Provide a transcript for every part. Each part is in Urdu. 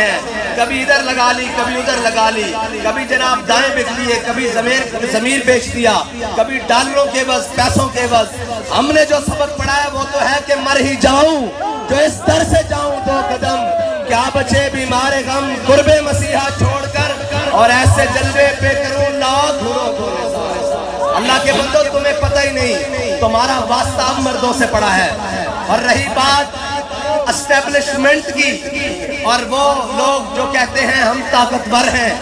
ہیں، کبھی ادھر لگا لی کبھی ادھر لگا لی، کبھی جناب دائیں بک لیے، کبھی ضمیر بیچ دیا، کبھی ڈالروں کے بس پیسوں کے بس۔ ہم نے جو سبق پڑھا ہے وہ تو ہے کہ مر ہی جاؤں جو اس در سے جاؤں دو قدم، کیا بچے بیمار غم قرب مسیحا چھوڑ کر، اور ایسے جلوے پہ کروں لاکھ اللہ کے بندو تمہیں پتہ ہی نہیں، تمہارا واسطہ اب مردوں سے پڑا ہے۔ اور رہی بات اسٹیبلشمنٹ کی، اور وہ لوگ جو کہتے ہیں ہم طاقتور ہیں،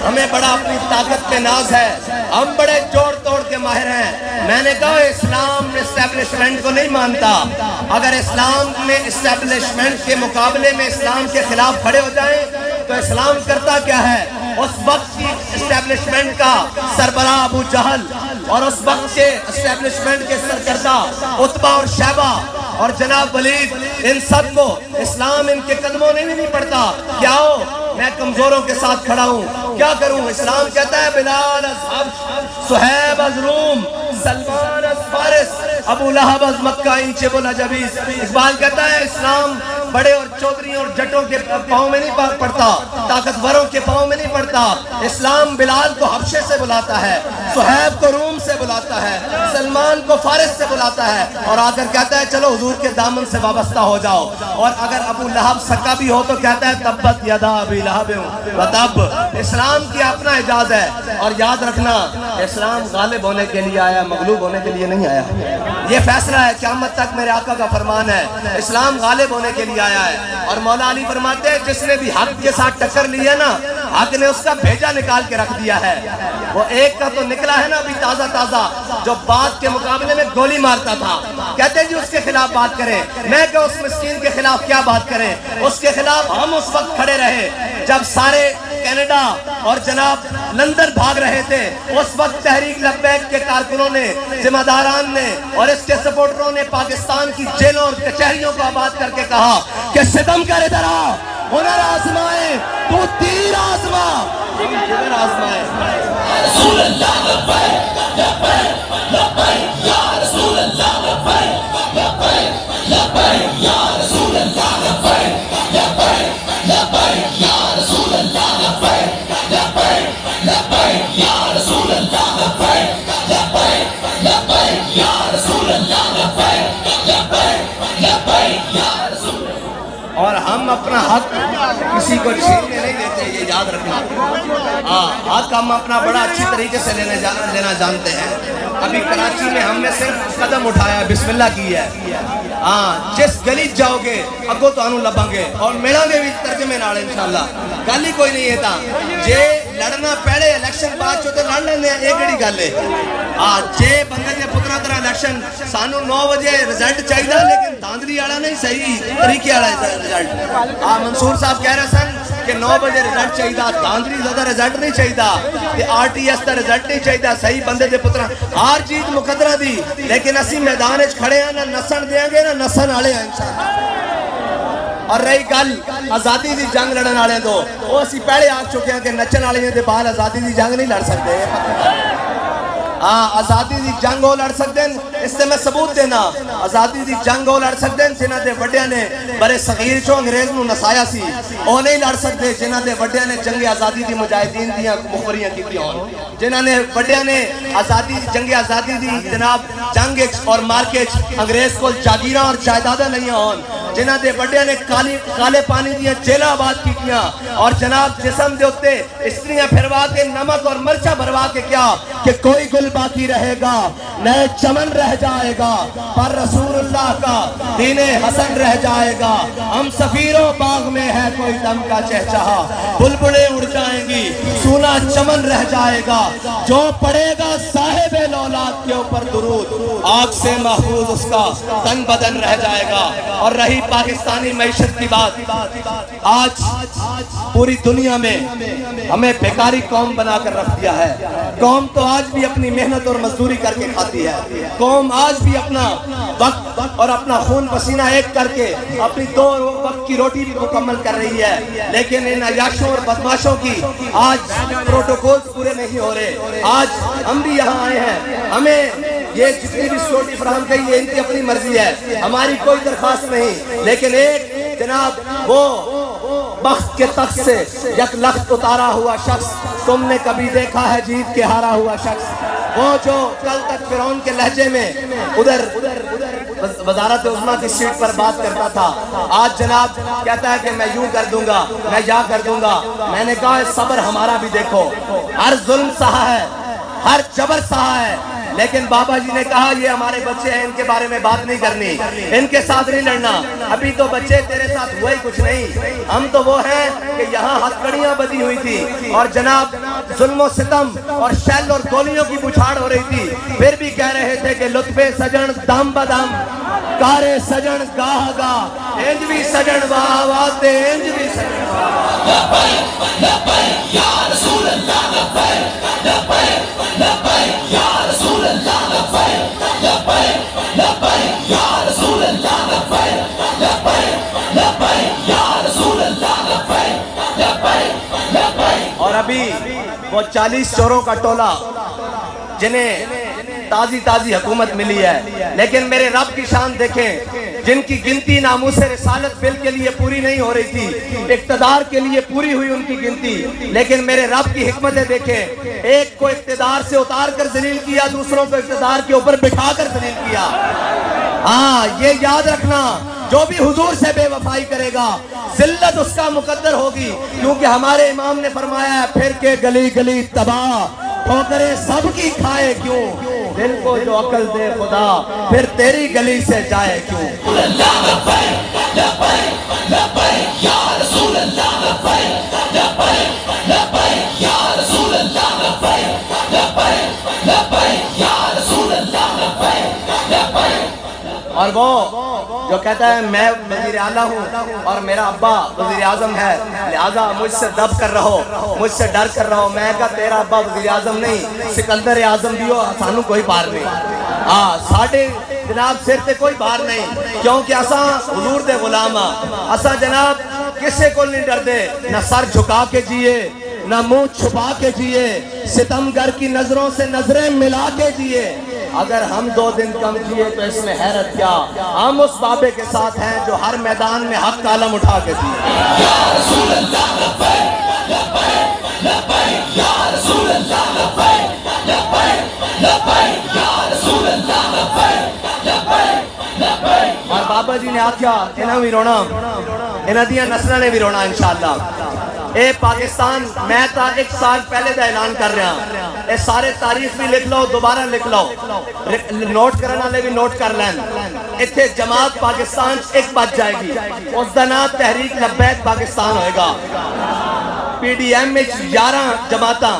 ہمیں بڑا اپنی طاقت پہ ناز ہے، ہم بڑے جوڑ توڑ کے ماہر ہیں، میں نے کہا اسلام اسٹیبلشمنٹ کو نہیں مانتا۔ اگر اسلام میں اسٹیبلشمنٹ کے مقابلے میں اسلام کے خلاف کھڑے ہو جائیں تو اسلام کرتا کیا ہے؟ اس وقت کی اسٹیبلشمنٹ کا سربراہ ابو جہل اور اس وقت کے اسٹیبلشمنٹ کے سرکردہ عتبہ اور شیبہ اور جناب ولید، ان سب کو اسلام ان کے قدموں میں نہیں پڑتا۔ کیا ہو میں کمزوروں کے ساتھ کھڑا ہوں، کیا کروں؟ اسلام کہتا ہے بلال از حبش، صہیب از روم، سلمان از فارس، ابو لہب از مکہ، انچے بولا جبیز۔ اقبال کہتا ہے اسلام بڑے اور چودھریوں اور جٹوں کے پاؤں میں نہیں پڑتا، طاقتوروں کے پاؤں میں نہیں پڑتا۔ اسلام بلال کو حبشے سے بلاتا ہے، صہیب کو روم سے بلاتا ہے، سلمان کو فارس سے بلاتا ہے، اور آ کر کہتا ہے چلو حضور کے دامن سے وابستہ ہو جاؤ۔ اور اگر ابو لہب سکا بھی ہو تو کہتا ہے تبت یدا ابی لہب وتب۔ اسلام کی اپنا اعجاز ہے، اور یاد رکھنا اسلام غالب ہونے کے لیے آیا، مغلوب ہونے کے لیے نہیں آیا۔ یہ فیصلہ ہے، قیامت تک میرے آقا کا فرمان ہے، اسلام غالب ہونے کے لیے آیا ہے۔ اور مولا علی فرماتے ہیں جس نے بھی حق کے ساتھ ٹکر لی ہے نا، حق نے اس کا بھیجا نکال کے رکھ دیا ہے۔ وہ ایک کا تو نکلا ہے نا ابھی تازہ تازہ، جو بات کے مقابلے میں گولی مارتا تھا، کہتے جی اس کے خلاف بات کریں۔ میں کہ اس مسکین کے خلاف کیا بات کریں؟ اس کے خلاف ہم اس وقت کھڑے رہے جب سارے کینیڈا اور جناب لندن بھاگ رہے تھے۔ اس وقت تحریک لبیک کے کارکنوں نے، ذمہ داران نے اور اس کے سپورٹروں نے پاکستان کی جیلوں اور کچہریوں کو آباد کر کے کہا کہ ستم کر ادھر آ، ہنر آزمائے، تو تیر آزما، ہنر آزمائے۔ رسول اللہ لبیک لبیک لبیک یا رسول اللہ لبیک لبیک لبیک یا رسول اللہ لبیک لبیک لبیک یا رسول اللہ لبیک لبیک لبیک یا رسول اللہ لبیک لبیک لبیک یا رسول اللہ لبیک لبیک لبیک یا رسول اللہ۔ اور ہم اپنا حق کسی کو چھیننے نہیں دیتے، یہ یاد رکھنا۔ حق ہم اپنا بڑا اچھی طریقے سے لینا جانتے ہیں۔ ابھی کراچی میں ہم نے صرف قدم اٹھایا، بسم اللہ کی ہے۔ جس گلی جاؤ گے اگو تو انہوں لباں گے، اور میڑا گے بھی ترجمے ناڑے انشاءاللہ۔ گل ہی کوئی نہیں ہے تا جے لڑنا پہلے الیکشن بعد چو تے لڑ لینے ایک گڑی گل ہے۔ جے بندے دے پترہ طرح الیکشن سانو 9 بجے رزلٹ چاہیے، لیکن داندری آڑا نہیں، صحیح طریقے آڑا رزلٹ۔ منصور صاحب کہہ رہے سن کہ 9 بجے رزلٹ چاہیے، داندری زیادہ رزلٹ نہیں چاہیے، RTS تا رزلٹ نہیں چاہیے، صحیح بندے دے پترہ ہار چیز مقدرہ دی، لیکن اسی میدان اچ کھڑے ہیں، نہ نسن دیں گے نہ نسن آلے ہیں انشاءاللہ۔ اور رہی گل آزادی دی جنگ لڑن آلے دو، وہ اسی پہلے آگ چکے ہیں کہ نچن آلے ہیں دے بعد آزادی دی جنگ نہیں لڑ سکتے۔ آزادی دی جنگ ہو لڑ سکتے ہیں، اس سے میں ثبوت دینا، آزادی دی جنگ ہو لڑ سکتے ہیں جنہ دے وڈیاں نے برے صغیر چو انگریز نو نسایا سی، وہ نہیں لڑ سکتے جنہ دے وڈیاں نے جنگ آزادی دی مجاہدین دیاں مخبریاں کی ہون، جنہ نے وڈیاں نے جنگ آزادی دی جناب جنگ اور مارکیٹ انگریز کو جاگیراں اور جائیداداں نہیں ہون، جنہ دے وڈیاں نے کالے پانی دیاں جیلاں آباد کیتیاں، اور جناب جسم دے ہوتے استریاں پھروا کے نمک اور مرچہ بھروا کے کیا کہ کوئی گل باقی رہے گا، نئے چمن رہ جائے گا، پر رسول اللہ کا دین حسن رہ جائے گا۔ ہم سفیروں باغ میں ہے کوئی دم کا چہچہا، بلبلیں اڑ جائیں گی، سونا چمن رہ جائے گا، جو پڑے گا صاحب لولاد کے اوپر درود، آگ سے محفوظ اس کا تن بدن رہ جائے گا۔ اور رہی پاکستانی معیشت کی بات، آج پوری دنیا میں ہمیں بیکاری قوم بنا کر رکھ دیا ہے۔ قوم تو آج بھی اپنی محنت اور مزدوری کر کے کھاتی ہے، قوم آج بھی اپنا وقت اور اپنا خون پسینہ ایک کر کے اپنی 2 وقت کی روٹی بھی مکمل کر رہی ہے، لیکن ان عیاشوں اور بدماشوں کی آج پروٹوکولز پورے نہیں ہو رہے۔ آج ہم بھی یہاں آئے ہیں، ہمیں یہ جتنی بھی سیکورٹی فراہم کی ہے ان کی اپنی مرضی ہے، ہماری کوئی درخواست نہیں، لیکن ایک جناب وہ بخت کے تخت سے یک لخت اتارا ہوا شخص، تم نے کبھی دیکھا ہے جیت کے ہارا ہوا شخص؟ وہ جو کل تک فرعون کے لہجے میں ادھر وزارت عظمیٰ کی سیٹ پر بات کرتا تھا، آج جناب کہتا ہے کہ میں یوں کر دوں گا، میں یا کر دوں گا۔ میں نے کہا صبر ہمارا بھی دیکھو، ہر ظلم سہا ہے، ہر جبر سہا ہے، لیکن بابا جی نے کہا یہ ہمارے بچے ہیں، ان کے بارے میں بات نہیں کرنی، ان کے ساتھ نہیں لڑنا، ابھی تو بچے تیرے ساتھ ہوئے ہی کچھ نہیں، ہم تو وہ ہیں کہ یہاں ہتھکڑیاں بدی ہوئی تھی اور جناب ظلم و ستم اور شیل اور گولیوں کی بچھاڑ ہو رہی تھی، پھر بھی کہہ رہے تھے کہ لطف سجن دم بدم کارے سجن گاہ گاہ، انج بھی سجن واہ واہ تے انج بھی سجن واہ لبیک لبیک یا رسول اللہ لبیک لبیک لبیک یا رسول اللہ لبیک لبیک لبیک یا رسول اللہ لبیک لبیک لبیک یا رسول اللہ لبیک لبیک لبیک۔ اور ابھی وہ 40 چوروں کا ٹولہ جنہیں تازی تازی حکومت ملی ہے، لیکن میرے رب کی شان دیکھیں، جن کی گنتی ناموس رسالت بل کے لیے پوری نہیں ہو رہی تھی، اقتدار کے لیے پوری ہوئی ان کی گنتی، لیکن میرے رب کی حکمتیں دیکھیں، ایک کو اقتدار سے اتار کر ذلیل کیا، دوسروں کو اقتدار کے اوپر بٹھا کر ذلیل کیا۔ ہاں یہ یاد رکھنا، جو بھی حضور سے بے وفائی کرے گا ذلت اس کا مقدر ہوگی، کیونکہ ہمارے امام نے فرمایا ہے پھر کے گلی گلی تباہ ٹھوکریں سب کی کھائے کیوں، دل کو جو عقل دے خدا پھر تیری گلی سے جائے کیوں۔ اور وہ جو کہتا ہے میں وزیر اعلیٰ ہوں اور میرا ابا وزیر اعظم ہے، لہٰذا مجھ سے دب کر رہو، مجھ سے ڈر کر رہو، میں کہا تیرا ابا وزیر اعظم نہیں، سکندر اعظم بھی ہو، سانو کوئی بار نہیں، ہاں ساڑھے جناب سر تے کوئی بار نہیں، کیونکہ اساں حضور دے غلام ہاں، اساں جناب کسے کو نہیں ڈر دے، نہ سر جھکا کے جیے نہ منہ چھپا کے جیے، ستمگر کی نظروں سے نظریں ملا کے جیے، اگر ہم 2 دن کم جیے تو اس میں حیرت کیا، ہم اس بابے کے ساتھ ہیں جو ہر میدان میں حق کا علم اٹھا کے جیے۔ یا رسول اللہ لبیک لبیک لبیک یا رسول اللہ لبیک لبیک لبیک یا رسول اللہ لبیک لبیک لبیک۔ اور بابا جی نے آکھیا انہاں بھی رونا، انہاں دیاں نسلاں نے بھی رونا انشاءاللہ۔ اے پاکستان میں تا 1 سال پہلے دا اعلان کر رہا ہوں، اے سارے تاریخ بھی لکھ لو، دوبارہ لکھ لو، نوٹ کرنا والے بھی نوٹ کر لیں، اتھے جماعت پاکستان ایک بچ جائے گی، اس دا نام تحریک لبیک پاکستان ہوئے گا۔ پی ڈی ایم میں 11 جماعتاں،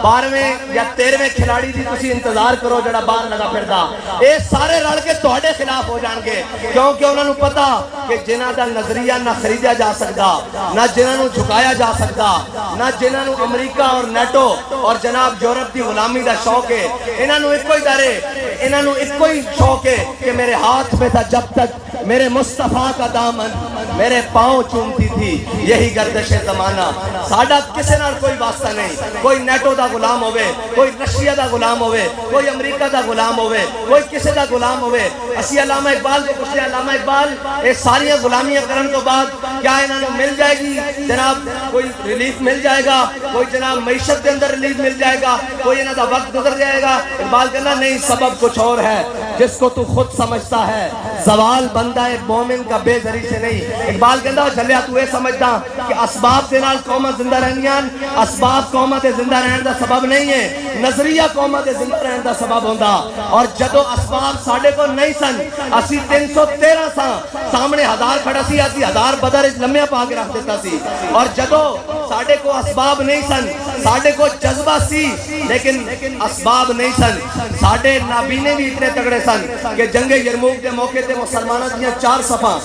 12ویں یا 13ویں کھلاڑی دی تسی انتظار کرو جڑا باہر لگا پھردا، اے سارے رل کے تہاڈے خلاف ہو جان گے، کیونکہ انہاں نوں پتا کہ جنہاں دا نظریہ نہ خریدیا جا سکدا، نہ جنہاں نوں جھکایا جا سکدا، نہ جنہاں نوں امریکہ اور نیٹو اور جناب یورپ دی غلامی دا شوق ہے، انہاں نوں ایک کوئی ڈر ہے، انہاں نوں ایک کوئی شوق ہے کہ میرے ہاتھ میں تھا جب تک میرے مصطفیٰ کا دامن میرے پاؤں چومتی تھی یہی گردش زمانہ۔ ساڈا کسے نال کوئی واسطہ نہیں، کوئی نیٹو دا غلام ہوئے، کوئی رشیا دا غلام ہوئے، کوئی امریکہ دا غلام ہوئے، کوئی کسے دا غلام ہوئے، اسی علامہ اقبال کو پوچھتے ہیں علامہ اقبال یہ ساری غلامیاں کرن تو بعد کیا انہوں نے مل جائے گی جناب کوئی ریلیف مل جائے گا، کوئی جناب معیشت کے اندر ریلیف مل جائے گا، کوئی انہوں دا وقت گزر جائے گا؟ اقبال کہنا نہیں، سبب کچھ اور ہے جس کو تو خود سمجھتا ہے، زوال بندہ مومن کا بے ذری سے نہیں۔ اقبال کہنا چلیا تو یہ سمجھتا کہ اسباب دے نال قومت زندہ رہنیاں، اسباب قومت زندہ رہن دا سبب نہیں ہے، نظریہ قومت زندہ رہن دا سبب ہوندا۔ اور جدو اسباب ساڑھے کو نہیں سن، اسی 313 ساں سامنے 1000 کھڑا سی، اسی 1000 بدر لمحہ پا کے رکھ دیتا سی، اور جدو ساڑھے کو اسباب نہیں سن، ساڑھے کو جذبہ سی لیکن اسباب نہیں سن، ساڑھے نابینے بھی اتنے تگڑے سن کہ جنگ یرموک دے موقع تے مسلمانہ دیاں 4 صفحہ،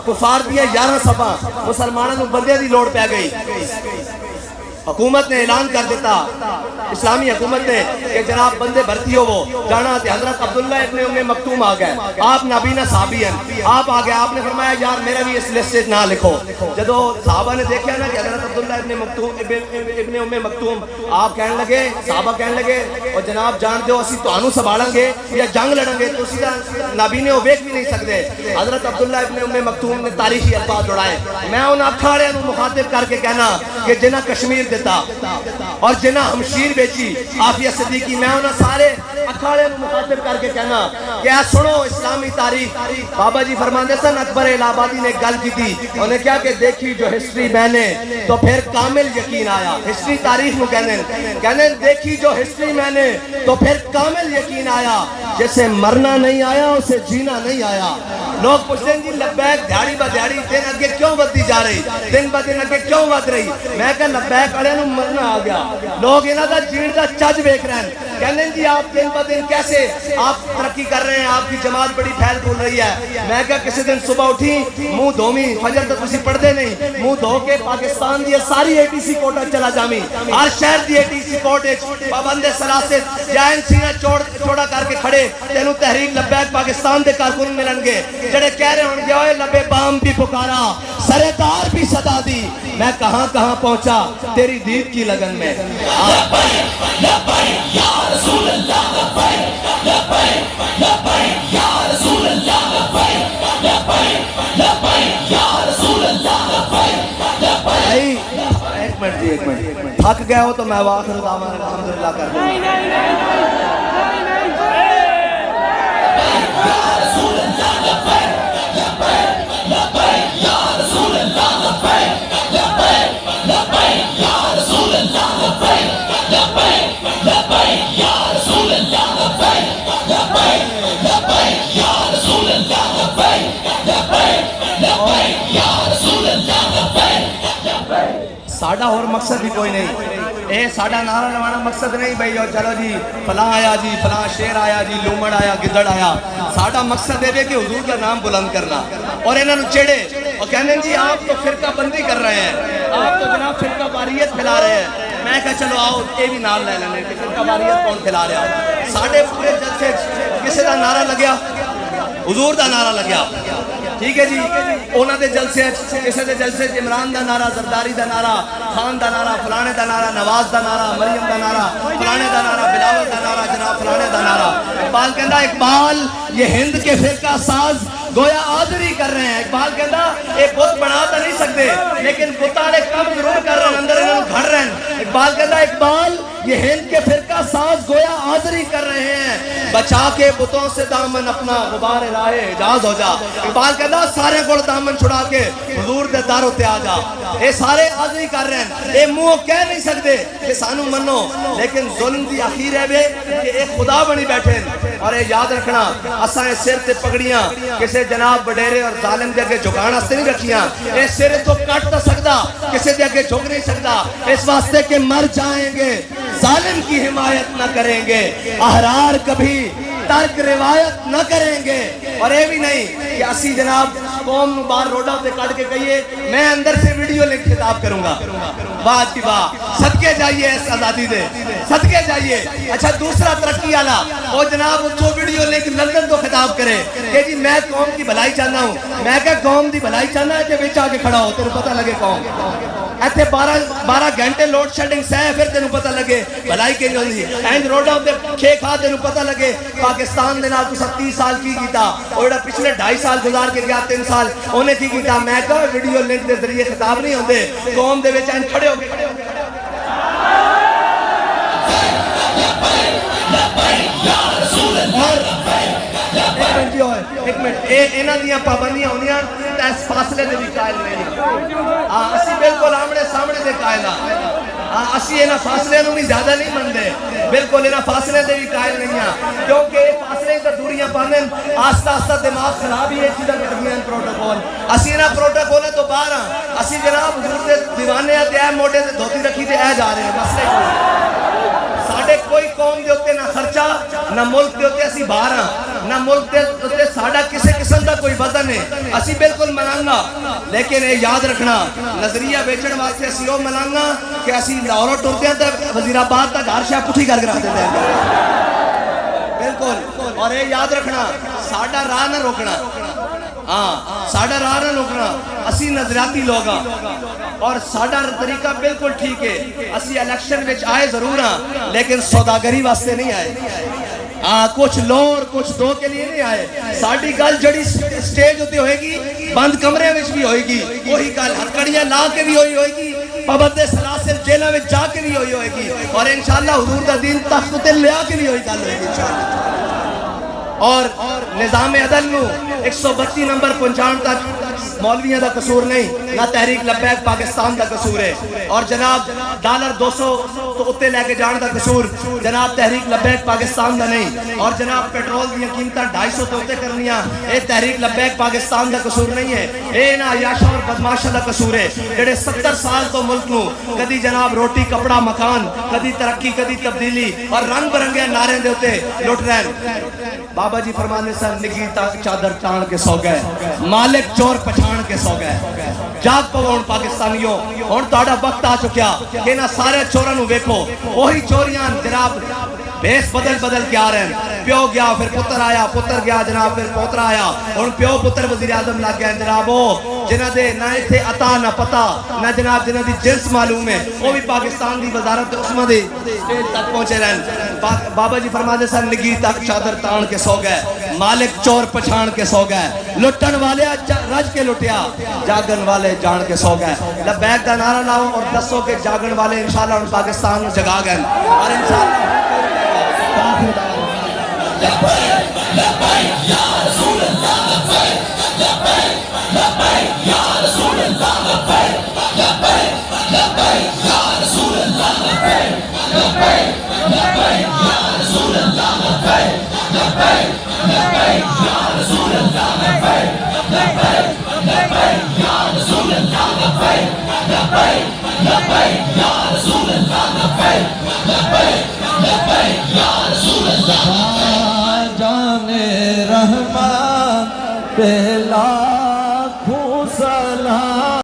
کفار دیاں 11 صفحہ، مسلمانہ نو بندے دی لوڑ پہ گئی۔ حکومت نے اعلان کر دیتا، اسلامی حکومت نے کہ جناب بندے بھرتی ہو وہ جانا تھے. حضرت عبداللہ ابن ام مکتوم آ گئے، آپ نابینا صحابی ہیں، آپ آ گئے، آپ نے فرمایا یار میرا بھی اس لسٹ سے نہ لکھو. جدو صحابہ نے دیکھا نا کہ حضرت عبداللہ ابن ام مکتوم، آپ کہنے لگے، صحابہ کہنے لگے اور جناب جان دیو اسی تانوں سنبھالیں گے یا جنگ لڑیں گے، تو اسی نابینے ہو ویکھ بھی نہیں سکتے. حضرت عبداللہ ابن ام مکتوم نے تاریخی الفاظ جوڑائے، میں ان اکھاڑے نو مخاطب کر کے کہنا کہ جنہ کشمیر دیتا اور جنہ ہمشیر بیچی عافیہ صدیقی، میں انہاں سارے اکھاڑے نو مخاطب کر کے کہنا کہ اے سنو اسلامی تاریخ. بابا جی فرماندے سن اکبر الہ آبادی نے گل کی تھی، انہوں نے کیا کہ دیکھی جو ہسٹری میں نے تو پھر کامل یقین آیا. ہسٹری تاریخ نو کہنے دیکھی جو ہسٹری میں نے تو پھر کامل یقین آیا، جیسے مرنا نہیں آیا اسے جینا نہیں آیا. لوگ پوچھتے ہیں جی لبیک دیہڑی با دیہڑی دن اگے کیوں بدتی جا رہی، دن با دن اگے کیوں بد رہی؟ میں کہ لبیک والے نو مرنا آ گیا، لوگ انہاں دا جین دا چج ویکھ رہے ہیں. کہنے جی آپ دن با دن کیسے آپ ترقی کر رہے ہیں، آپ کی جماعت بڑی پھیل پھول رہی ہے. میں کہا کسی دن صبح اٹھی منہ دھومی، فجر تک تسی پڑھتے نہیں، منہ دھو کے پاکستان دی ساری اے ٹی سی کوٹ چلا جامی، ہر شہر دی اے ٹی سی کوٹ پابند سلاست یا این سینہ چوڑا کر کے کھڑے تینوں تحریک لبیک پاکستان دے کارکن ملن گے جڑے کہہ رہے ہوں گے اوے لبے بام بھی پکارا سردار بھی صدا دی. میں کہاں کہاں پہنچا تیری دید کی لگن میں. ایک منٹ تھک گئے ہو تو میں واخر دعوانا الحمدللہ کر دوں. ساڑھا اور مقصد بھی کوئی نہیں، اے ساڑھا نعرہ لوانا مقصد نہیں بھئی چلو جی فلاں آیا جی فلاں شیر آیا جی لومڑ آیا گدڑ آیا. ساڑھا مقصد ہے کہ حضور کا نام بلند کرنا اور انہوں نے چڑھے اور کہنے جی آپ تو فرقہ بندی کر رہے ہیں، آپ تو جناب فرقہ واریت پھیلا رہے ہیں. میں کہا چلو آؤ یہ بھی نام لے لینے کہ فرقہ واریت کون پھیلا رہا. ساڑھے پورے جلسے کسی دا نعرہ لگیا، حضور دا نعرہ لگیا، ٹھیک ہے جی. اونا دے جلسے کسی دے جلسے عمران دا نعرہ، زرداری دا نعرہ، خان دا نعرہ، فلانے دا نعرہ، نواز دا نعرہ، مریم دا نعرہ، فلانے دا نعرہ، بلاول دا نعرہ، جناب فلانے دا نعرہ. اقبال کہندہ اقبال یہ ہند کے فرقہ ساز گویا آدری کر رہے ہیں. اقبال کہندہ ایک بت بنا تا نہیں سکتے لیکن بتانے کم ضرور کر رہے ہیں، اندر انہوں گھڑ رہے ہیں. اقبال کہندہ اقبال یہ ہند کے فرقہ ساز گویا آدری کر رہے ہیں، بچا کے بتوں سے دامن اپنا غبار راہ اجاز ہو جا. اقبال کہتا سارے کو دامن چھڑا کے حضور دے داروں تے آ جا. اے سارے آدری کر رہے ہیں، اے منہ کہہ نہیں سکتے کہ سانو منو، لیکن ظلم دی آخیر ہے بے کہ اے خدا بنی بیٹھے. اور اے یاد رکھنا اساں اے سر تے پگڑیاں کسے جناب بڈیرے اور ظالم دے کے جھکانا سے نہیں رکھیاں. اے سر تو کٹ نہ سکتا، کسے دے کے جھک نہیں سکتا، اس واسطے کہ مر جائیں گے ظالم کی حمایت نہ کریں گے، احرار کبھی ترک روایت نہ کریں گے. اور یہ بھی نہیں کہ اسی جناب قوم نو باہر روڈا تے کٹ کے کہیے میں اندر سے ویڈیو لنک خطاب کروں گا. بات کی بات صدقے جائیے اس آزادی دے، صدقے جائیے. اچھا دوسرا ترقی والا وہ جناب جو ویڈیو لنک لندن تو خطاب کرے کہ جی میں قوم کی بھلائی چاہنا ہوں. میں کہ قوم دی بھلائی چاہنا ہے کہ بیچ آ کے کھڑا ہو تیرے پتہ لگے قوم ایتھے 12 گھنٹے لوڈ شیڈنگ سہ پھر تینوں پتہ لگے بھلائی کے ہوندی. اینج روڈاں تے کھے کھا تینوں پتہ لگے پاکستان دے نال تساں 30 سال کی کیتا اور جڑا پچھلے 2.5 سال گزار کے گیا 3 سال اونے کی کیتا. میں کہا ویڈیو لنک دے ذریعے خطاب نہیں ہوندے قوم دے وچ اینج کھڑے ہو کے ایک منٹ اینا دیاں پابندیاں ہونیاں تے اس فاصلے دے بھی قائل نہیں. اسی بالکل آمنے سامنے دے قائل ہاں. اسی اینا فاصلے نو بھی زیادہ نہیں مندے، بالکل اینا فاصلے دے بھی قائل نہیں ہیں کیونکہ فاصلے تے دوریاں پاندن آستہ آستہ دماغ خراب ہی ہے چیزاں کٹھیاں پروٹوکول. اسی اینا پروٹوکول تو باہر ہاں. اسی جناب حضور دے دیوانے تے اے موٹے تے دھوتی رکھی تے اے جا رہے ہیں. مسئلے ساڑھے کوئی قوم دے ہوتے نہ خرچہ نہ ملک دے ہوتے اسی باہر ہاں، نہ ملک دے ہوتے ساڑا کسے قسم دا کوئی وزن ہے اسی بالکل ملانگا لیکن اے یاد رکھنا نظریہ بیچن واسطے اسی وہ ملانگا کہ اسی لاہوروں ٹرتے ہیں تو وزیر آباد تک ہر شاہ پٹھی کر دیتے ہیں بالکل اور اے یاد رکھنا ساڑا راہ نہ روکنا ہاں ساڑا راہ نہ روکنا اسی نظریاتی لوگ ہیں اور ساڑا طریقہ بالکل ٹھیک ہے اسی الیکشن وچ آئے ضرور ہیں لیکن سوداگری واسطے نہیں آئے کچھ لو اور کچھ دو کے لیے نہیں آئے ساڑی گل جڑی سٹیج ہوتی ہوئے گی بند کمرے وچ بھی ہوئے گی وہی گل ہتکڑیاں لا کے بھی ہوئی ہوئے گی پابند سلاسل جیلہ میں جا کے بھی ہوئی ہوئے گی اور انشاءاللہ حضور دا دین تخت تے لیا کے بھی ہوئی گل ہوئے گی انشاءاللہ اور نظام عدل نو 132 نمبر پہنچان تک مولویاں دا قصور نہیں نہ تحریک لبیک پاکستان دا قصور ہے اور جناب $200 تو اتے لے کے جان دا قصور جناب تحریک لبیک پاکستان دا نہیں اور جناب پیٹرول دیا قیمتاں 250 تو اتے کرنیاں اے تحریک لبیک پاکستان دا قصور نہیں ہے اے نا عیاشا اور بدماشا دا قصور ہے جڑے 70 سال تو ملک نو کدی جناب روٹی کپڑا مکان کدی ترقی کدی تبدیلی اور رنگ برنگے نعرے دے ہوتے لٹ رہے بابا جی فرمانے سے نگی تاک چادر ٹان کے سو گئے مالک چور پچھان کے سو گئے جاگ پوون پاکستانیوں اور توڑا وقت آ چکیا کہ نہ سارے چوروں نو ویکھو وہی چوریاں جناب بیس بدل کے آ رہے ہیں پیو گیا پھر پتر آیا پتر گیا جناب پھر پوترا آیا اور پیو پتر وزیر اعظم لگ گیا جناب وہ جنہ دے نہ تھے عطا نہ پتا نہ جناب جنہ دی جنس معلوم ہے وہ بھی پاکستان دی وزارت عثمہ دی اسٹیج تک پہنچے رہن بابا جی فرماتے سن نگی تک چادر تان کے سو گئے مالک چور پچھان کے سو گئے لٹن والے رج کے لٹیا جاگن والے جان کے سو گئے لبیک دا نعرہ لاؤ اور دسو کہ جاگن والے انشاءاللہ ان پاکستان جگا گئے اور انشاءاللہ لبیک لبیک یا رسول اللہ لبیک لبیک لبیک یا رسول اللہ لبیک لبیک لبیک یا رسول اللہ لبیک لبیک لبیک یا رسول اللہ لبیک لبیک لبیک یا رسول اللہ لبیک لبیک لبیک یا رسول اللہ لبیک لبیک لبیک یا رسول اللہ لبیک لبیک لبیک یا رسول اللہ جان رحمان پہلا